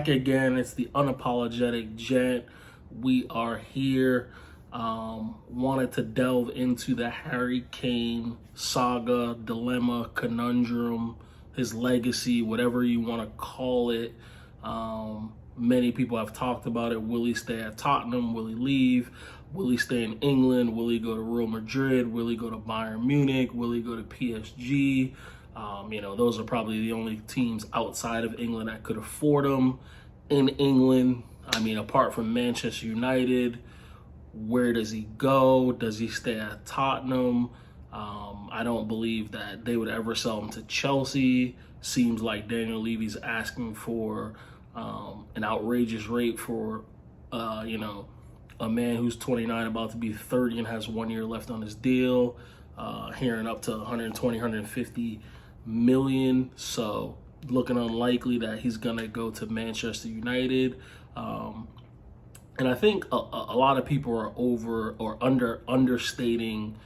back again. It's the Unapologetic Gent. We are here. Wanted to delve into the Harry Kane saga, dilemma, conundrum, his legacy, whatever you want to call it. Many people have talked about it. Will he stay at Tottenham? Will he leave? Will he stay in England? Will he go to Real Madrid? Will he go to Bayern Munich? Will he go to PSG? Those are probably the only teams outside of England that could afford him. In England, apart from Manchester United, where does he go? Does he stay at Tottenham? I don't believe that they would ever sell him to Chelsea. Seems like Daniel Levy's asking for an outrageous rate for, a man who's 29, about to be 30, and has 1 year left on his deal. Hearing up to 120, 150 million. So looking unlikely that he's gonna go to Manchester United. And I think a lot of people are understating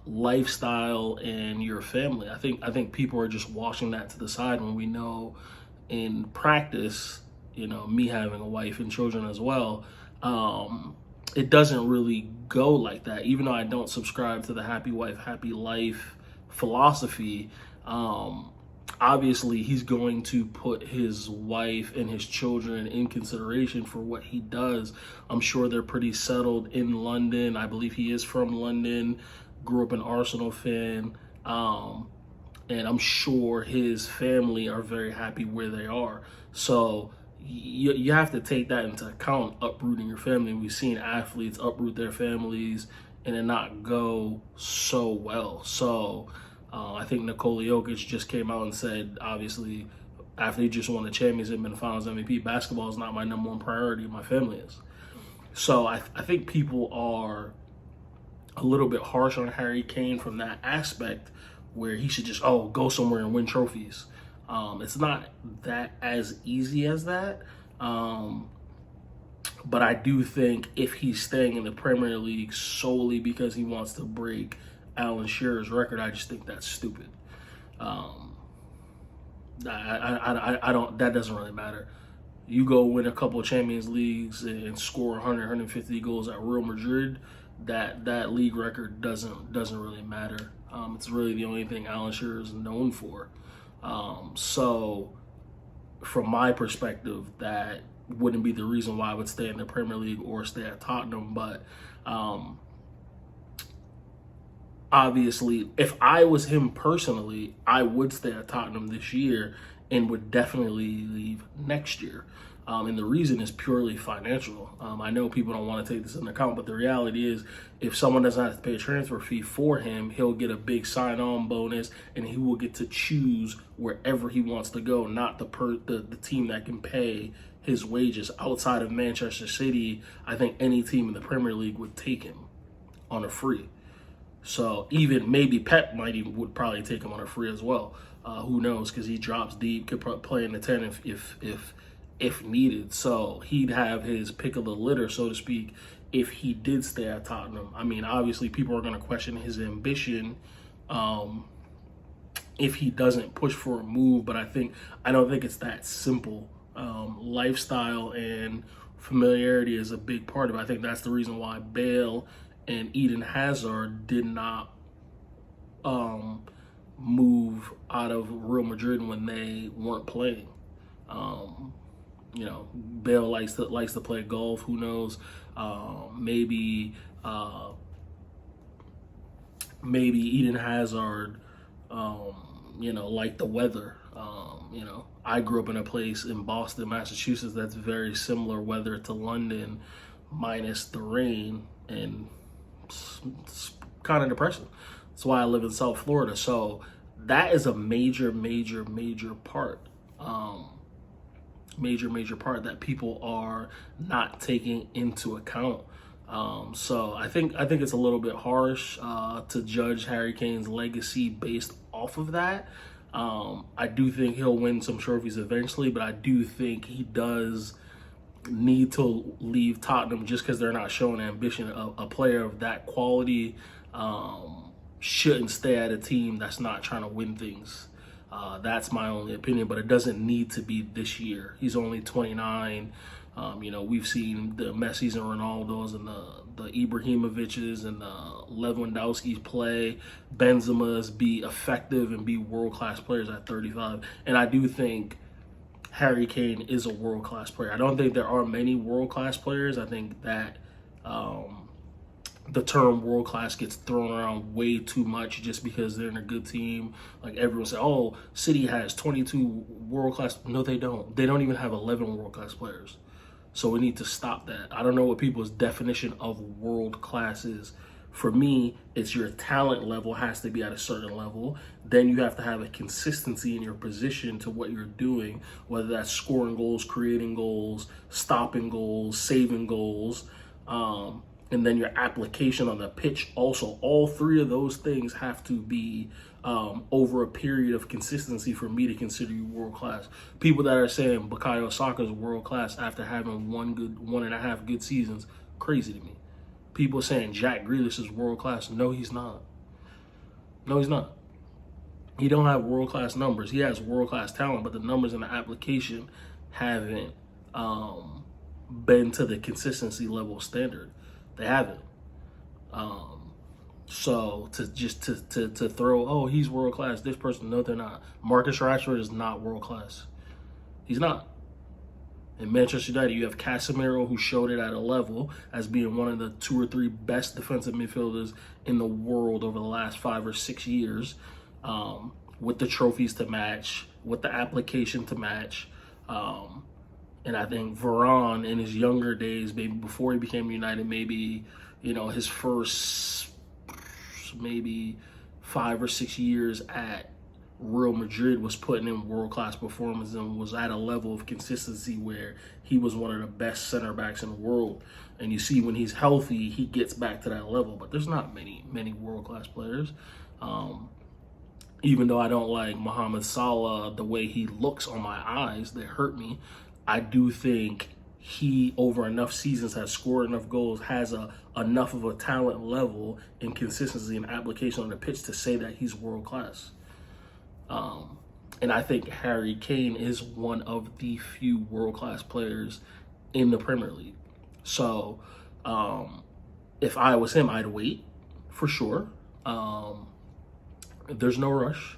lifestyle and your family. I think people are just washing that to the side when we know in practice, me having a wife and children as well, it doesn't really go like that. Even though I don't subscribe to the happy wife, happy life philosophy, obviously he's going to put his wife and his children in consideration for what he does. I'm sure they're pretty settled in London. I believe he is from London, grew up an Arsenal fan, and I'm sure his family are very happy where they are. So you have to take that into account, uprooting your family. We've seen athletes uproot their families and it not go so well. So I think Nikola Jokic just came out and said, obviously, after he just won the championship and the Finals MVP, basketball is not my number one priority. My family is. So I think people are a little bit harsh on Harry Kane from that aspect, where he should just go somewhere and win trophies. It's not that as easy as that. But I do think if he's staying in the Premier League solely because he wants to break Alan Shearer's record, I just think that's stupid. I don't. That doesn't really matter. You go win a couple of Champions Leagues and score 100, 150 goals at Real Madrid. That league record doesn't really matter. It's really the only thing Alan Shearer is known for. So, from my perspective, that wouldn't be the reason why I would stay in the Premier League or stay at Tottenham. But obviously, if I was him personally, I would stay at Tottenham this year and would definitely leave next year. And the reason is purely financial. I know people don't want to take this into account, but the reality is if someone doesn't have to pay a transfer fee for him, he'll get a big sign-on bonus and he will get to choose wherever he wants to go, not the team that can pay his wages. Outside of Manchester City, I think any team in the Premier League would take him on a free. So even maybe Pep would probably take him on a free as well. Who knows? Because he drops deep, could play in the 10 if needed. So he'd have his pick of the litter, so to speak, if he did stay at Tottenham. Obviously people are going to question his ambition if he doesn't push for a move, but I don't think it's that simple. Lifestyle and familiarity is a big part of it. I think that's the reason why Bale and Eden Hazard did not move out of Real Madrid when they weren't playing. Bale likes to play golf. Who knows? Maybe Eden Hazard, like the weather. I grew up in a place in Boston, Massachusetts, that's very similar weather to London, minus the rain, and it's kind of depressing. That's why I live in South Florida. So that is a major part. Major part that people are not taking into account. So I think it's a little bit harsh to judge Harry Kane's legacy based off of that. I do think he'll win some trophies eventually, but I do think he does need to leave Tottenham just because they're not showing ambition. A player of that quality shouldn't stay at a team that's not trying to win things. That's my only opinion, but it doesn't need to be this year. He's only 29. We've seen the Messis and Ronaldos and the Ibrahimoviches and the Lewandowski's play, Benzema's be effective and be world-class players at 35. And I do think Harry Kane is a world-class player. I don't think there are many world-class players. I think that the term world-class gets thrown around way too much just because they're in a good team. Like everyone said, oh, City has 22 world-class. No, they don't. They don't even have 11 world-class players. So we need to stop that. I don't know what people's definition of world-class is. For me, it's your talent level has to be at a certain level. Then you have to have a consistency in your position to what you're doing, whether that's scoring goals, creating goals, stopping goals, saving goals, and then your application on the pitch also. All three of those things have to be over a period of consistency for me to consider you world-class. People that are saying Bukayo Saka is world-class after having 1.5 good seasons, crazy to me. People saying Jack Grealish is world-class. No, he's not. No, he's not. He don't have world-class numbers. He has world-class talent, but the numbers in the application haven't been to the consistency level standard. They haven't. So to throw, oh, he's world-class, this person, no, they're not. Marcus Rashford is not world-class. He's not. In Manchester United, you have Casemiro, who showed it at a level as being one of the 2 or 3 best defensive midfielders in the world over the last 5 or 6 years, with the trophies to match, with the application to match. And I think Varane in his younger days, maybe before he became United, maybe, his first maybe 5 or 6 years at Real Madrid was putting in world-class performances and was at a level of consistency where he was one of the best center backs in the world. And you see when he's healthy, he gets back to that level. But there's not many world-class players. Even though I don't like Mohamed Salah, the way he looks on my eyes, they hurt me. I do think he, over enough seasons, has scored enough goals, has enough of a talent level and consistency and application on the pitch to say that he's world-class. And I think Harry Kane is one of the few world-class players in the Premier League. So if I was him, I'd wait for sure. There's no rush.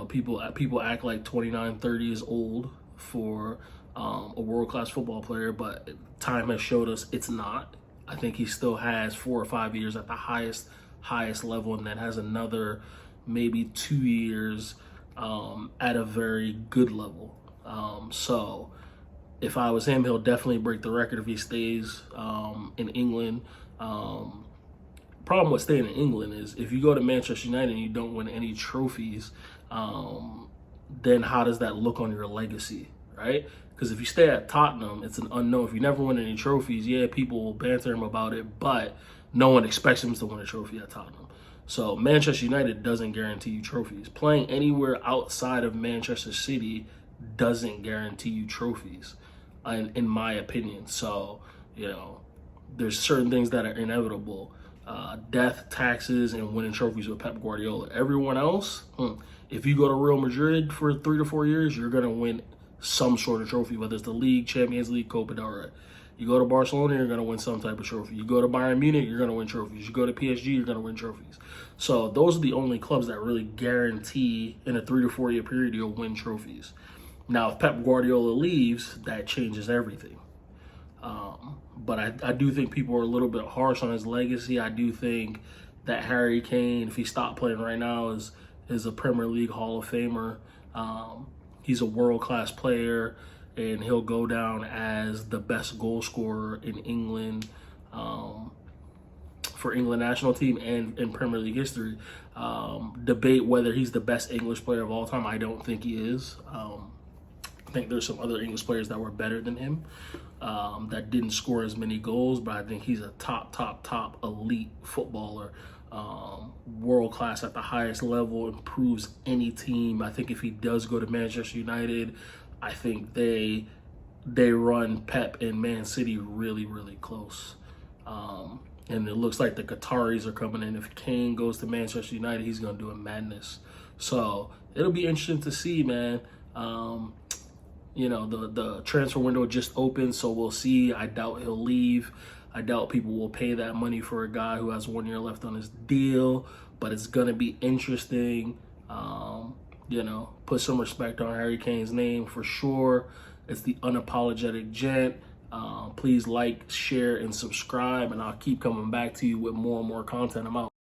People act like 29, 30 is old for a world-class football player, but time has showed us it's not. I think he still has 4 or 5 years at the highest level, and then has another maybe 2 years at a very good level. So if I was him, he'll definitely break the record if he stays in England. Problem with staying in England is if you go to Manchester United and you don't win any trophies, then how does that look on your legacy, right? Because if you stay at Tottenham, it's an unknown. If you never win any trophies, yeah, people will banter him about it, but no one expects him to win a trophy at Tottenham. So Manchester United doesn't guarantee you trophies. Playing anywhere outside of Manchester City doesn't guarantee you trophies, in my opinion. So, there's certain things that are inevitable. Death, taxes, and winning trophies with Pep Guardiola. Everyone else, if you go to Real Madrid for 3 to 4 years, you're going to win some sort of trophy, whether it's the League, Champions League, Copa del Rey. You go to Barcelona, you're going to win some type of trophy. You go to Bayern Munich, you're going to win trophies. You go to PSG, you're going to win trophies. So those are the only clubs that really guarantee in a 3 to 4 year period you'll win trophies. Now, if Pep Guardiola leaves, that changes everything. But I do think people are a little bit harsh on his legacy. I do think that Harry Kane, if he stopped playing right now, is a Premier League Hall of Famer. He's a world-class player, and he'll go down as the best goal scorer in England, for England national team and in Premier League history. Debate whether he's the best English player of all time. I don't think he is. I think there's some other English players that were better than him, that didn't score as many goals, but I think he's a top elite footballer. World class at the highest level, improves any team. I think if he does go to Manchester United, I think they run Pep and Man City really close. And it looks like the Qataris are coming in. If Kane goes to Manchester United, he's going to do a madness. So it'll be interesting to see, man. You know, the transfer window just opened, so we'll see. I doubt he'll leave. I doubt people will pay that money for a guy who has 1 year left on his deal, but it's going to be interesting. You know, put some respect on Harry Kane's name for sure. It's the unapologetic gent. Please like, share, and subscribe, and I'll keep coming back to you with more and more content. I'm out.